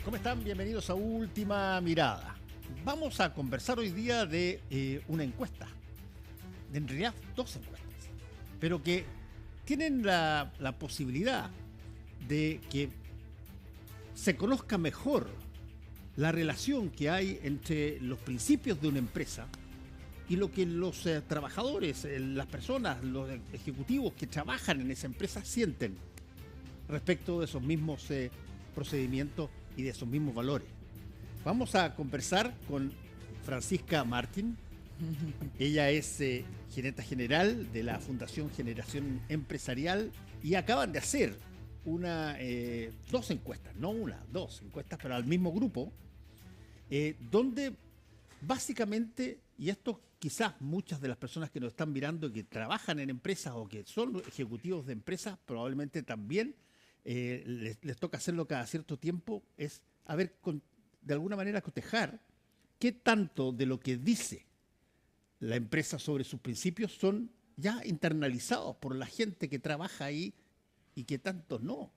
¿Cómo están? Bienvenidos a Última Mirada. Vamos a conversar hoy día de una encuesta, en realidad dos encuestas, pero que tienen la posibilidad de que se conozca mejor la relación que hay entre los principios de una empresa y lo que los trabajadores, las personas, los ejecutivos que trabajan en esa empresa sienten respecto de esos mismos procedimientos y de esos mismos valores. Vamos a conversar con Francisca Martín. Ella es gerenta general de la Fundación Generación Empresarial y acaban de hacer dos encuestas, no una, dos encuestas para el mismo grupo, donde básicamente, y esto quizás muchas de las personas que nos están mirando que trabajan en empresas o que son ejecutivos de empresas, probablemente también les toca hacerlo cada cierto tiempo, es de alguna manera cotejar qué tanto de lo que dice la empresa sobre sus principios son ya internalizados por la gente que trabaja ahí y qué tanto no.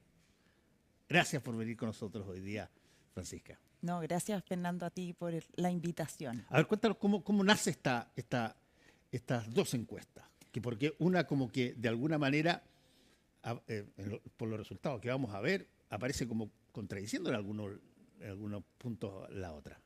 Gracias por venir con nosotros hoy día, Francisca. No, gracias Fernando a ti por la invitación. A ver, cuéntanos cómo nace estas dos encuestas. Porque una como que de alguna manera, por los resultados que vamos a ver, aparece como contradiciendo en algunos puntos la otra.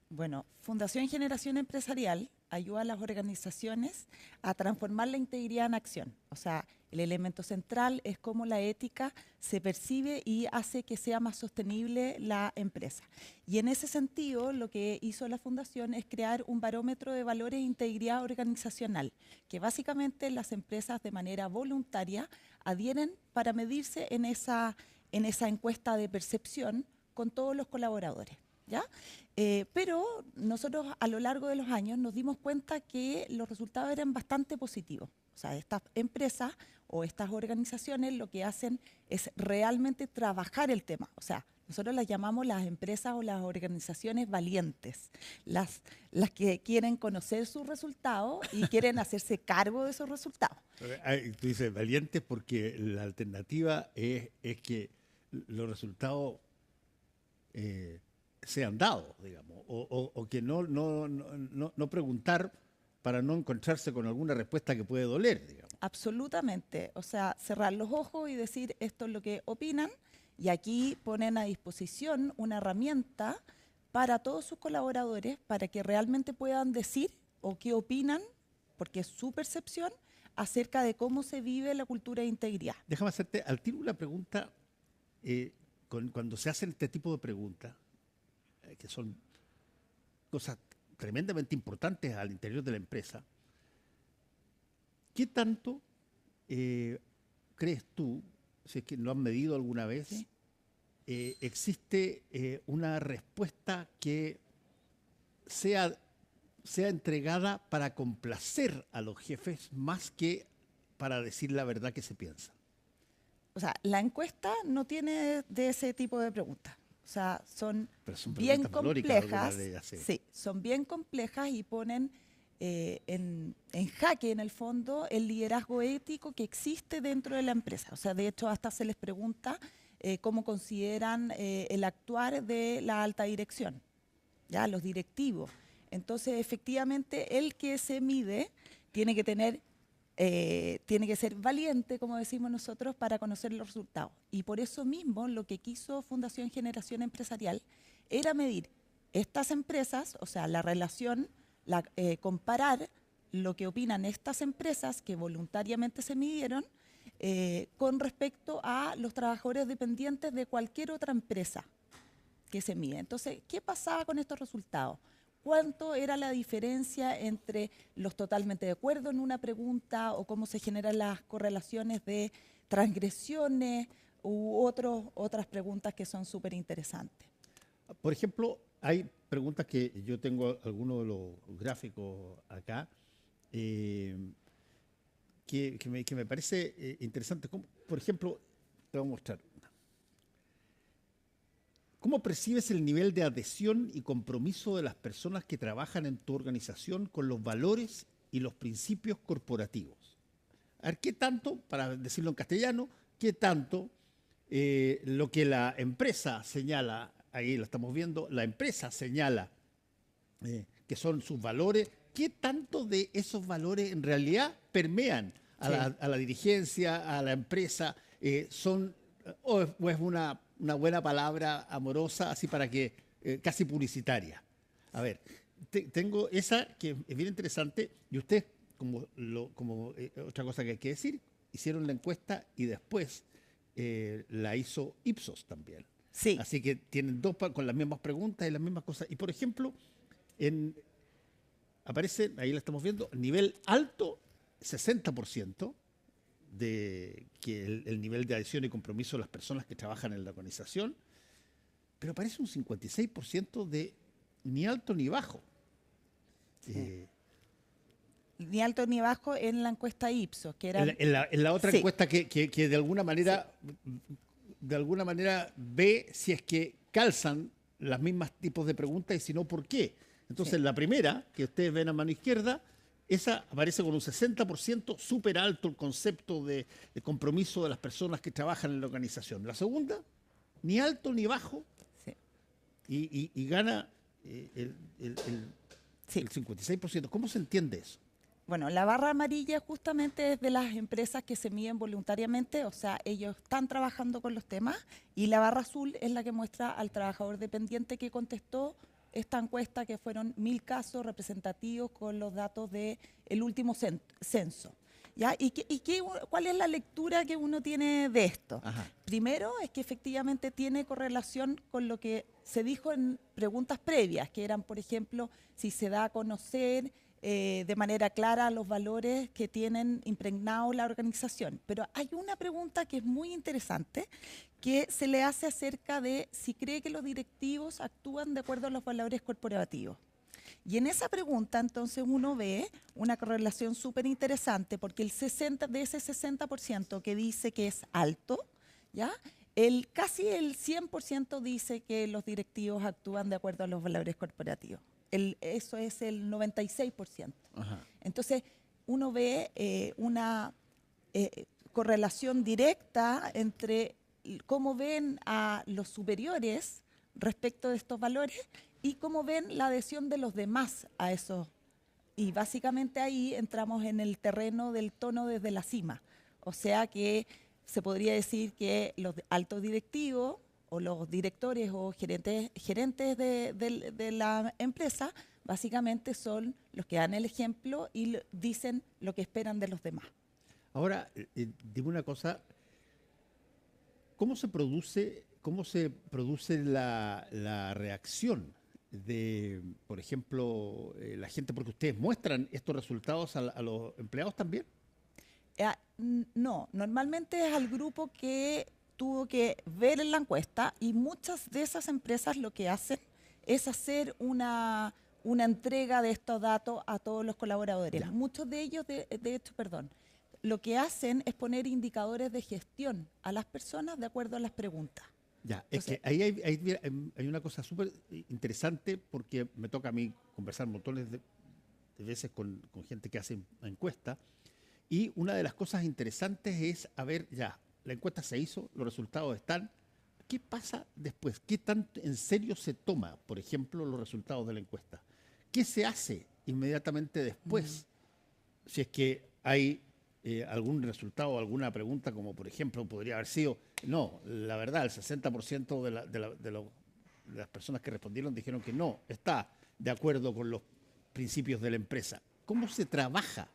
Bueno, Fundación Generación Empresarial ayuda a las organizaciones a transformar la integridad en acción. O sea, el elemento central es cómo la ética se percibe y hace que sea más sostenible la empresa. Y en ese sentido, lo que hizo la Fundación es crear un barómetro de valores e integridad organizacional, que básicamente las empresas de manera voluntaria adhieren para medirse en esa encuesta de percepción con todos los colaboradores. ¿Ya? Pero nosotros a lo largo de los años nos dimos cuenta que los resultados eran bastante positivos. O sea, estas empresas o estas organizaciones lo que hacen es realmente trabajar el tema. O sea, nosotros las llamamos las empresas o las organizaciones valientes, las que quieren conocer sus resultados y quieren hacerse cargo de esos resultados. Tú dices valientes porque la alternativa es que los resultados sean dados, digamos, o que no preguntar para no encontrarse con alguna respuesta que puede doler, digamos. Absolutamente, o sea, cerrar los ojos y decir esto es lo que opinan, y aquí ponen a disposición una herramienta para todos sus colaboradores para que realmente puedan decir o qué opinan, porque es su percepción, acerca de cómo se vive la cultura de integridad. Déjame hacerte al tiro una pregunta, cuando se hacen este tipo de preguntas, que son cosas tremendamente importantes al interior de la empresa, ¿qué tanto crees tú, si es que lo han medido alguna vez, ¿Sí? existe una respuesta que sea entregada para complacer a los jefes más que para decir la verdad que se piensa? O sea, la encuesta no tiene de ese tipo de preguntas. O sea, son bien preguntas valóricas, complejas. Sí, son bien complejas y ponen en jaque, en el fondo, el liderazgo ético que existe dentro de la empresa. O sea, de hecho, hasta se les pregunta cómo consideran el actuar de la alta dirección, ya los directivos. Entonces, efectivamente, el que se mide tiene que tiene que ser valiente, como decimos nosotros, para conocer los resultados. Y por eso mismo lo que quiso Fundación Generación Empresarial era medir estas empresas, o sea, la relación, comparar lo que opinan estas empresas que voluntariamente se midieron con respecto a los trabajadores dependientes de cualquier otra empresa que se mide. Entonces, ¿qué pasaba con estos resultados? ¿Cuánto era la diferencia entre los totalmente de acuerdo en una pregunta o cómo se generan las correlaciones de transgresiones u otras preguntas que son súper interesantes? Por ejemplo, hay preguntas que yo tengo algunos de los gráficos acá que me parece interesante. Por ejemplo, te voy a mostrar. ¿Cómo percibes el nivel de adhesión y compromiso de las personas que trabajan en tu organización con los valores y los principios corporativos? A ver, ¿qué tanto, para decirlo en castellano, qué tanto lo que la empresa señala ahí lo estamos viendo, la empresa señala que son sus valores. ¿Qué tanto de esos valores en realidad permean a la dirigencia, a la empresa? ¿O es una buena palabra amorosa, así para que casi publicitaria? A ver, tengo esa que es bien interesante, y usted, otra cosa que hay que decir, hicieron la encuesta y después la hizo Ipsos también. Sí. Así que tienen dos con las mismas preguntas y las mismas cosas. Y por ejemplo, aparece, ahí la estamos viendo, nivel alto, 60% de que el nivel de adhesión y compromiso de las personas que trabajan en la organización, pero aparece un 56% de ni alto ni bajo. Ni alto ni bajo en la encuesta Ipsos, que era en la otra encuesta que de alguna manera ve si es que calzan los mismos tipos de preguntas y si no, ¿por qué? Entonces, la primera, que ustedes ven a mano izquierda, esa aparece con un 60%, súper alto el concepto de compromiso de las personas que trabajan en la organización. La segunda, ni alto ni bajo, y gana el 56%. ¿Cómo se entiende eso? Bueno, la barra amarilla justamente es de las empresas que se miden voluntariamente, o sea, ellos están trabajando con los temas, y la barra azul es la que muestra al trabajador dependiente que contestó esta encuesta, que fueron 1000 casos representativos con los datos del último censo. ¿Ya? ¿Cuál es la lectura que uno tiene de esto? Ajá. Primero es que efectivamente tiene correlación con lo que se dijo en preguntas previas, que eran, por ejemplo, si se da a conocer de manera clara los valores que tienen impregnado la organización. Pero hay una pregunta que es muy interesante, que se le hace acerca de si cree que los directivos actúan de acuerdo a los valores corporativos. Y en esa pregunta, entonces, uno ve una correlación súper interesante, porque de ese 60% que dice que es alto, ¿ya? Casi el 100% dice que los directivos actúan de acuerdo a los valores corporativos. Eso es el 96%. Ajá. Entonces, uno ve una correlación directa entre cómo ven a los superiores respecto de estos valores y cómo ven la adhesión de los demás a eso. Y básicamente ahí entramos en el terreno del tono desde la cima. O sea que se podría decir que los altos directivos o los directores o gerentes de la empresa básicamente son los que dan el ejemplo y dicen lo que esperan de los demás. Ahora, dime una cosa, ¿cómo se produce la reacción de, por ejemplo, la gente? Porque ustedes muestran estos resultados a los empleados también. No, normalmente es al grupo que tuvo que ver en la encuesta, y muchas de esas empresas lo que hacen es hacer una entrega de estos datos a todos los colaboradores. Ya. Muchos de ellos, de hecho, lo que hacen es poner indicadores de gestión a las personas de acuerdo a las preguntas. Ya, es que ahí hay una cosa súper interesante, porque me toca a mí conversar montones de veces con gente que hace encuestas, y una de las cosas interesantes es, a ver, ya, la encuesta se hizo, los resultados están, ¿qué pasa después? ¿Qué tanto en serio se toma, por ejemplo, los resultados de la encuesta? ¿Qué se hace inmediatamente después? Si es que hay algún resultado, alguna pregunta, como por ejemplo podría haber sido, no, la verdad, el 60% de las personas que respondieron dijeron que no, está de acuerdo con los principios de la empresa. ¿Cómo se trabaja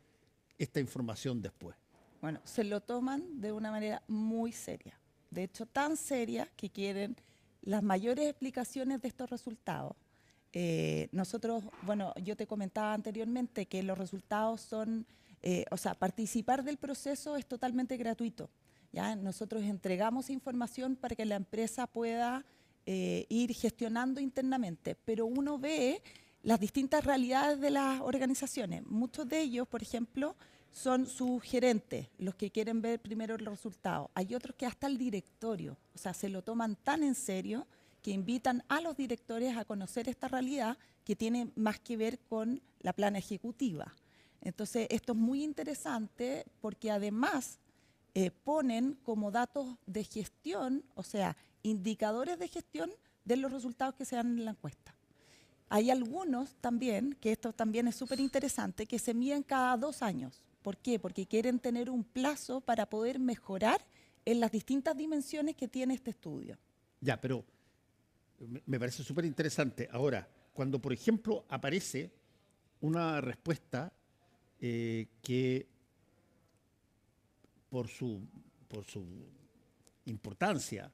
esta información después? Bueno, se lo toman de una manera muy seria. De hecho, tan seria que quieren las mayores explicaciones de estos resultados. Nosotros, bueno, yo te comentaba anteriormente que los resultados son, participar del proceso es totalmente gratuito. ¿Ya? Nosotros entregamos información para que la empresa pueda ir gestionando internamente, pero uno ve las distintas realidades de las organizaciones. Muchos de ellos, por ejemplo, son sus gerentes, los que quieren ver primero los resultados. Hay otros que hasta el directorio, o sea, se lo toman tan en serio que invitan a los directores a conocer esta realidad que tiene más que ver con la plana ejecutiva. Entonces, esto es muy interesante porque además ponen como datos de gestión, o sea, indicadores de gestión de los resultados que se dan en la encuesta. Hay algunos también, que esto también es súper interesante, que se miden cada 2 años. ¿Por qué? Porque quieren tener un plazo para poder mejorar en las distintas dimensiones que tiene este estudio. Ya, pero me parece súper interesante. Ahora, cuando, por ejemplo, aparece una respuesta que por su importancia,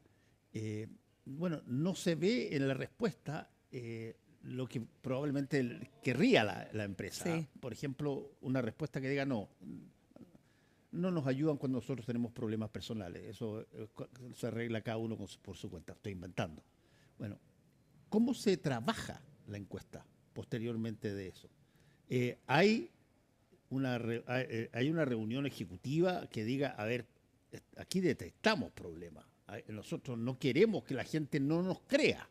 bueno, no se ve en la respuesta lo que probablemente querría la empresa. Sí. Por ejemplo, una respuesta que diga no nos ayudan cuando nosotros tenemos problemas personales. Eso se arregla cada uno por su cuenta. Estoy inventando. Bueno, ¿cómo se trabaja la encuesta posteriormente de eso? ¿Hay una reunión ejecutiva que diga, a ver, aquí detectamos problemas? Nosotros no queremos que la gente no nos crea.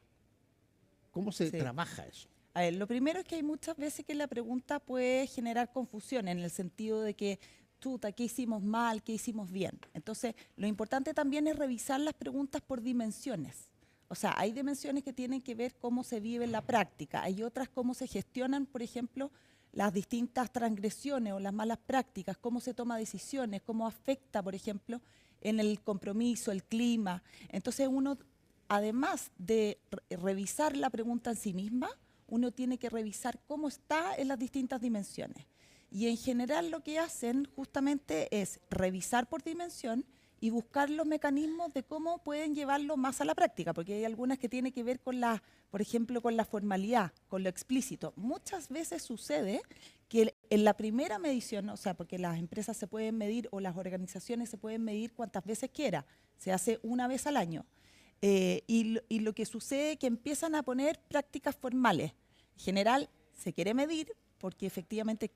¿Cómo se trabaja eso? A ver, lo primero es que hay muchas veces que la pregunta puede generar confusión en el sentido de que, chuta, ¿qué hicimos mal? ¿Qué hicimos bien? Entonces, lo importante también es revisar las preguntas por dimensiones. O sea, hay dimensiones que tienen que ver cómo se vive en la práctica. Hay otras cómo se gestionan, por ejemplo, las distintas transgresiones o las malas prácticas, cómo se toma decisiones, cómo afecta, por ejemplo, en el compromiso, el clima. Entonces, uno, además de revisar la pregunta en sí misma, uno tiene que revisar cómo está en las distintas dimensiones. Y en general lo que hacen justamente es revisar por dimensión y buscar los mecanismos de cómo pueden llevarlo más a la práctica, porque hay algunas que tienen que ver con la, por ejemplo, con la formalidad, con lo explícito. Muchas veces sucede que en la primera medición, o sea, porque las empresas se pueden medir o las organizaciones se pueden medir cuantas veces quiera, se hace una vez al año. Y lo que sucede es que empiezan a poner prácticas formales. En general, se quiere medir porque efectivamente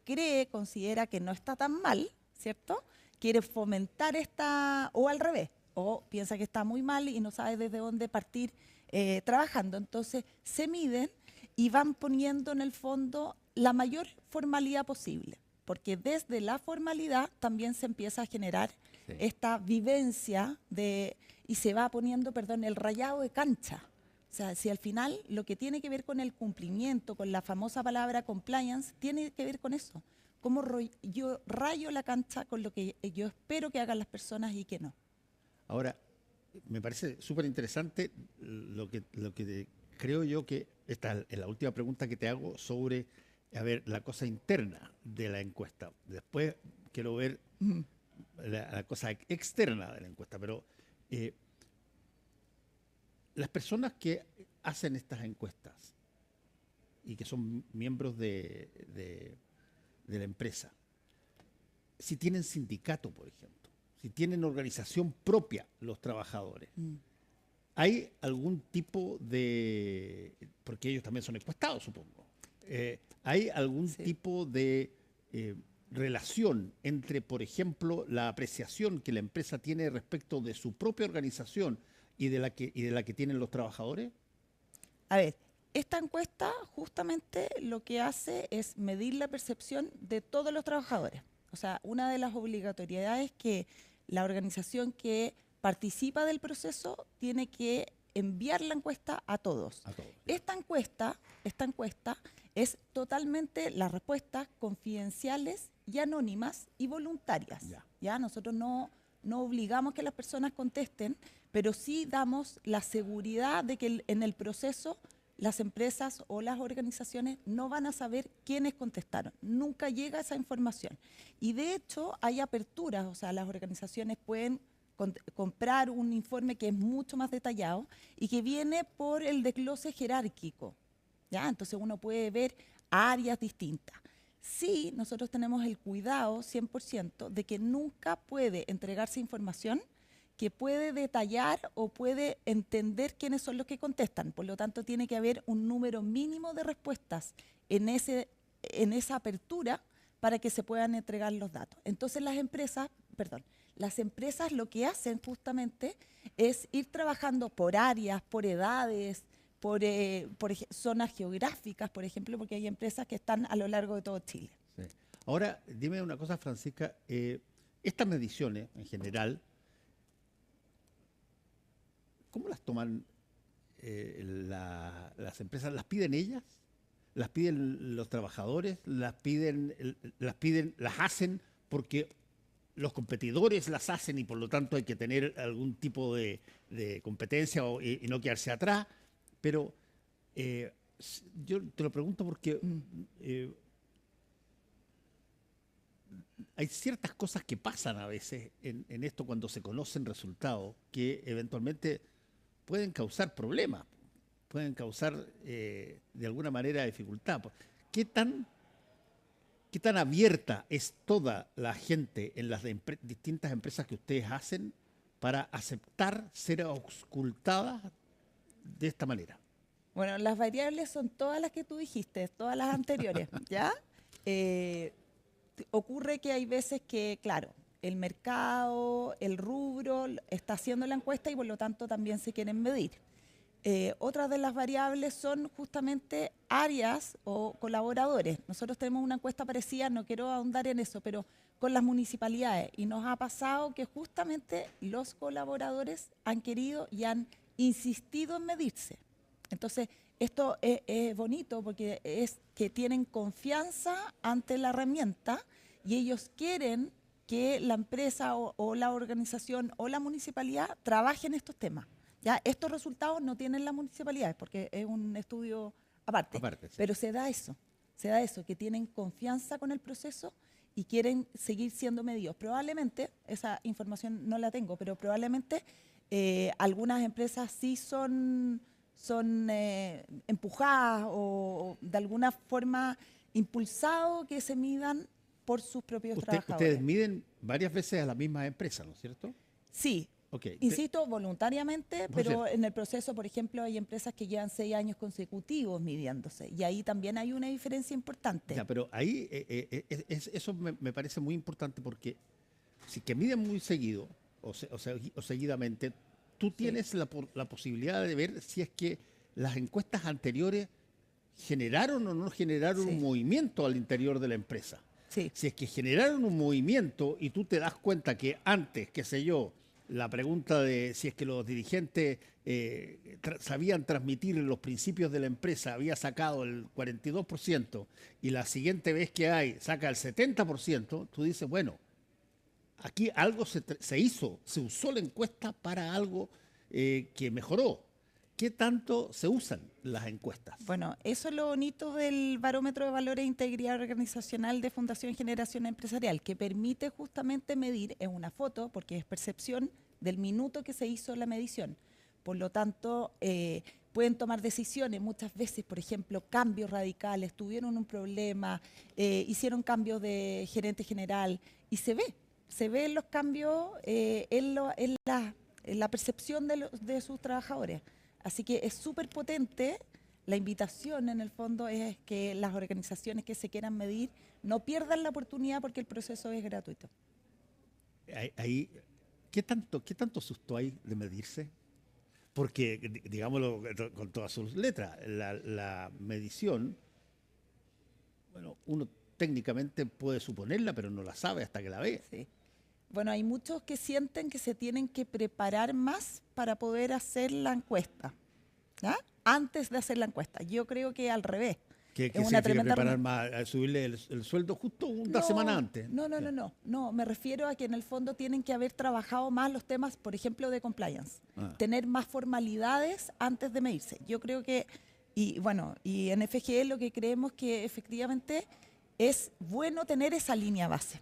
considera que no está tan mal, ¿cierto? Quiere fomentar esta, o al revés, o piensa que está muy mal y no sabe desde dónde partir trabajando. Entonces, se miden y van poniendo en el fondo la mayor formalidad posible, porque desde la formalidad también se empieza a generar esta vivencia y se va poniendo, el rayado de cancha. O sea, si al final lo que tiene que ver con el cumplimiento, con la famosa palabra compliance, tiene que ver con eso. Cómo yo rayo la cancha con lo que yo espero que hagan las personas y que no. Ahora, me parece súper interesante lo que creo yo que esta es la última pregunta que te hago sobre, a ver, la cosa interna de la encuesta. Después quiero ver la cosa externa de la encuesta, pero las personas que hacen estas encuestas y que son miembros de la empresa, si tienen sindicato, por ejemplo, si tienen organización propia los trabajadores, ¿hay algún tipo de, porque ellos también son encuestados, supongo, ¿hay algún tipo de relación entre, por ejemplo, la apreciación que la empresa tiene respecto de su propia organización y de la que tienen los trabajadores? A ver, esta encuesta justamente lo que hace es medir la percepción de todos los trabajadores. O sea, una de las obligatoriedades que la organización que participa del proceso tiene que enviar la encuesta a todos. Esta encuesta es totalmente las respuestas confidenciales y anónimas y voluntarias. ¿Ya? Nosotros no obligamos que las personas contesten, pero sí damos la seguridad de que en el proceso las empresas o las organizaciones no van a saber quiénes contestaron. Nunca llega esa información. Y de hecho hay aperturas, o sea, las organizaciones pueden comprar un informe que es mucho más detallado y que viene por el desglose jerárquico. ¿Ya? Entonces uno puede ver áreas distintas. Sí, nosotros tenemos el cuidado 100% de que nunca puede entregarse información que puede detallar o puede entender quiénes son los que contestan. Por lo tanto, tiene que haber un número mínimo de respuestas en esa apertura para que se puedan entregar los datos. Entonces, las empresas lo que hacen justamente es ir trabajando por áreas, por edades, por zonas geográficas, por ejemplo, porque hay empresas que están a lo largo de todo Chile. Sí. Ahora, dime una cosa, Francisca. Estas mediciones, en general, ¿cómo las toman las empresas las piden ellas, las piden los trabajadores, las hacen porque los competidores las hacen y por lo tanto hay que tener algún tipo de competencia y no quedarse atrás. Pero yo te lo pregunto porque hay ciertas cosas que pasan a veces en esto cuando se conocen resultados que eventualmente pueden causar problemas, pueden causar de alguna manera dificultad. ¿Qué tan abierta es toda la gente en las distintas empresas que ustedes hacen para aceptar ser auscultadas de esta manera? Bueno, las variables son todas las que tú dijiste, todas las anteriores, ¿ya? Ocurre que hay veces que, claro, el mercado, el rubro está haciendo la encuesta y por lo tanto también se quieren medir. Otras de las variables son justamente áreas o colaboradores. Nosotros tenemos una encuesta parecida, no quiero ahondar en eso, pero con las municipalidades. Y nos ha pasado que justamente los colaboradores han querido y han insistido en medirse. Entonces, esto es bonito porque es que tienen confianza ante la herramienta y ellos quieren que la empresa o la organización o la municipalidad trabajen estos temas. ¿Ya? Estos resultados no tienen las municipalidades porque es un estudio aparte, Sí. Pero se da eso, que tienen confianza con el proceso y quieren seguir siendo medidos. Probablemente, esa información no la tengo, pero probablemente algunas empresas sí son empujadas o de alguna forma impulsado que se midan por sus propios trabajadores. Ustedes miden varias veces a las mismas empresas, ¿no es cierto? Sí. Okay. Insisto, voluntariamente, pero en el proceso, por ejemplo, hay empresas que llevan 6 años consecutivos midiéndose y ahí también hay una diferencia importante. Ya, pero ahí eso me parece muy importante porque si que miden muy seguido o seguidamente, tú tienes la posibilidad de ver si es que las encuestas anteriores generaron o no generaron un movimiento al interior de la empresa. Sí. Si es que generaron un movimiento y tú te das cuenta que antes, qué sé yo, la pregunta de si es que los dirigentes sabían transmitir los principios de la empresa había sacado el 42% y la siguiente vez que hay saca el 70%, tú dices, bueno, aquí algo se hizo, se usó la encuesta para algo que mejoró. ¿Qué tanto se usan las encuestas? Bueno, eso es lo bonito del Barómetro de Valores e Integridad Organizacional de Fundación Generación Empresarial, que permite justamente medir en una foto, porque es percepción del minuto que se hizo la medición. Por lo tanto, pueden tomar decisiones muchas veces, por ejemplo, cambios radicales, tuvieron un problema, hicieron cambios de gerente general y se ven los cambios en la percepción de sus trabajadores. Así que es súper potente. La invitación, en el fondo, es que las organizaciones que se quieran medir no pierdan la oportunidad porque el proceso es gratuito. Ahí, ¿qué tanto susto hay de medirse? Porque, digámoslo con todas sus letras, la medición, bueno, uno técnicamente puede suponerla, pero no la sabe hasta que la ve. Sí. Bueno, hay muchos que sienten que se tienen que preparar más para poder hacer la encuesta, ¿ya? Antes de hacer la encuesta. Yo creo que al revés. ¿Qué significa preparar más? ¿Subirle el sueldo justo una semana antes? No, me refiero a que en el fondo tienen que haber trabajado más los temas, por ejemplo, de compliance. Tener más formalidades antes de medirse. Yo creo que, y en FGE lo que creemos que efectivamente es bueno tener esa línea base.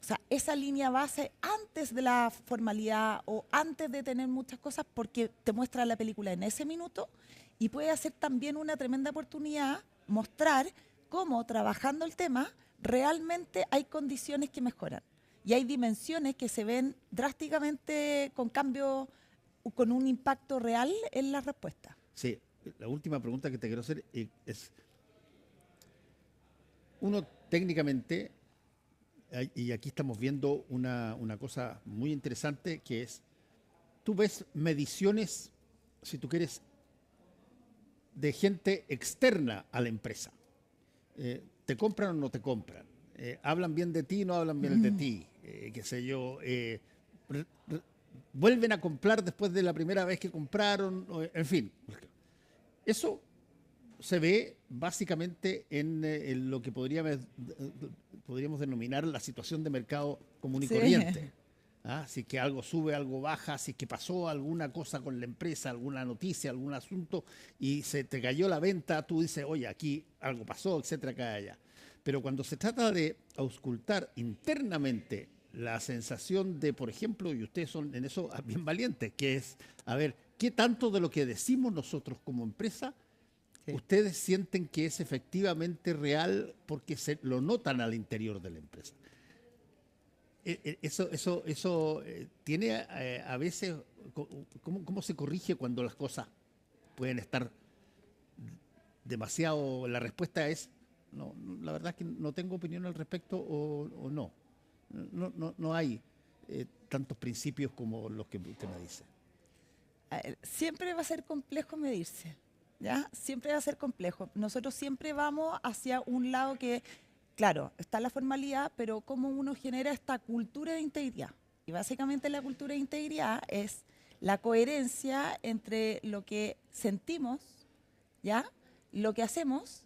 O sea, esa línea base antes de la formalidad o antes de tener muchas cosas porque te muestra la película en ese minuto y puede ser también una tremenda oportunidad mostrar cómo trabajando el tema realmente hay condiciones que mejoran y hay dimensiones que se ven drásticamente con cambio, con un impacto real en la respuesta. Sí, la última pregunta que te quiero hacer es, uno técnicamente, y aquí estamos viendo una cosa muy interesante que es, tú ves mediciones, si tú quieres, de gente externa a la empresa. ¿Te compran o no te compran? ¿Hablan bien de ti o no hablan bien de ti? Qué sé yo, ¿vuelven a comprar después de la primera vez que compraron? En fin, Eso se ve básicamente en lo que podríamos denominar la situación de mercado común y Sí. corriente. ¿Ah? Si es que algo sube, algo baja, si es que pasó alguna cosa con la empresa, alguna noticia, algún asunto y se te cayó la venta, tú dices, oye, aquí algo pasó, etcétera, acá y allá. Pero cuando se trata de auscultar internamente la sensación de, por ejemplo, y ustedes son en eso bien valientes, que es, a ver, ¿qué tanto de lo que decimos nosotros como empresa Sí. ustedes sienten que es efectivamente real porque se lo notan al interior de la empresa? Eso tiene a veces, ¿cómo se corrige cuando las cosas pueden estar demasiado? La respuesta es, no, la verdad es que no tengo opinión al respecto o no. No hay tantos principios como los que usted me dice. Siempre va a ser complejo medirse, ¿ya? Siempre va a ser complejo. Nosotros siempre vamos hacia un lado que, claro, está la formalidad, pero cómo uno genera esta cultura de integridad. Y básicamente la cultura de integridad es la coherencia entre lo que sentimos, ¿ya? Lo que hacemos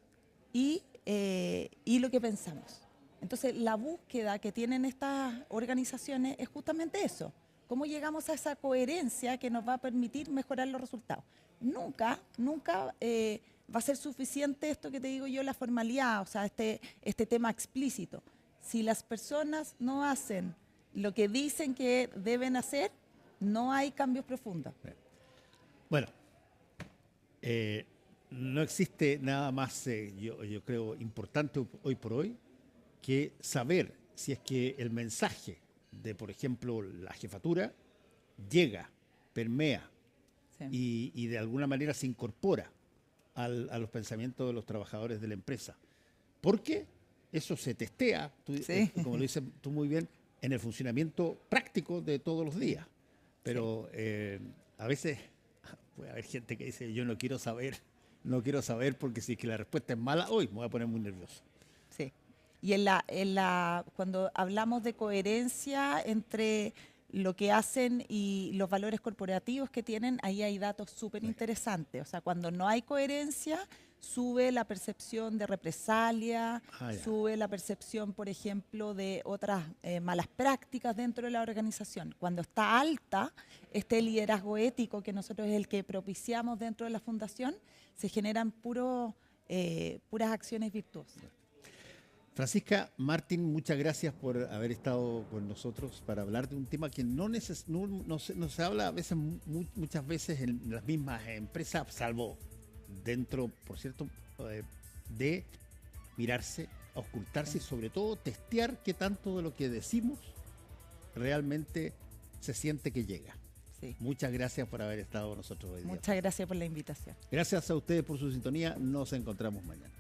y lo que pensamos. Entonces, la búsqueda que tienen estas organizaciones es justamente eso. ¿Cómo llegamos a esa coherencia que nos va a permitir mejorar los resultados? Nunca va a ser suficiente esto que te digo yo, la formalidad, o sea, este tema explícito. Si las personas no hacen lo que dicen que deben hacer, no hay cambios profundos. Bueno, no existe nada más, yo creo, importante hoy por hoy que saber si es que el mensaje de, por ejemplo, la jefatura llega, permea Sí. y de alguna manera se incorpora a los pensamientos de los trabajadores de la empresa. Porque eso se testea, Sí. como lo dices tú muy bien, en el funcionamiento práctico de todos los días. Pero a veces puede haber gente que dice, yo no quiero saber porque si es que la respuesta es mala, hoy me voy a poner muy nervioso. Sí. Y cuando hablamos de coherencia entre lo que hacen y los valores corporativos que tienen, ahí hay datos súper interesantes. O sea, cuando no hay coherencia, sube la percepción de represalia, sube la percepción, por ejemplo, de otras malas prácticas dentro de la organización. Cuando está alta, este liderazgo ético que nosotros es el que propiciamos dentro de la fundación, se generan puras acciones virtuosas. Francisca Martín, muchas gracias por haber estado con nosotros para hablar de un tema que no se habla a veces, muchas veces en las mismas empresas, salvo dentro, por cierto, de mirarse, auscultarse y sobre todo testear qué tanto de lo que decimos realmente se siente que llega. Sí. Muchas gracias por haber estado con nosotros hoy día. Muchas gracias por la invitación. Gracias a ustedes por su sintonía. Nos encontramos mañana.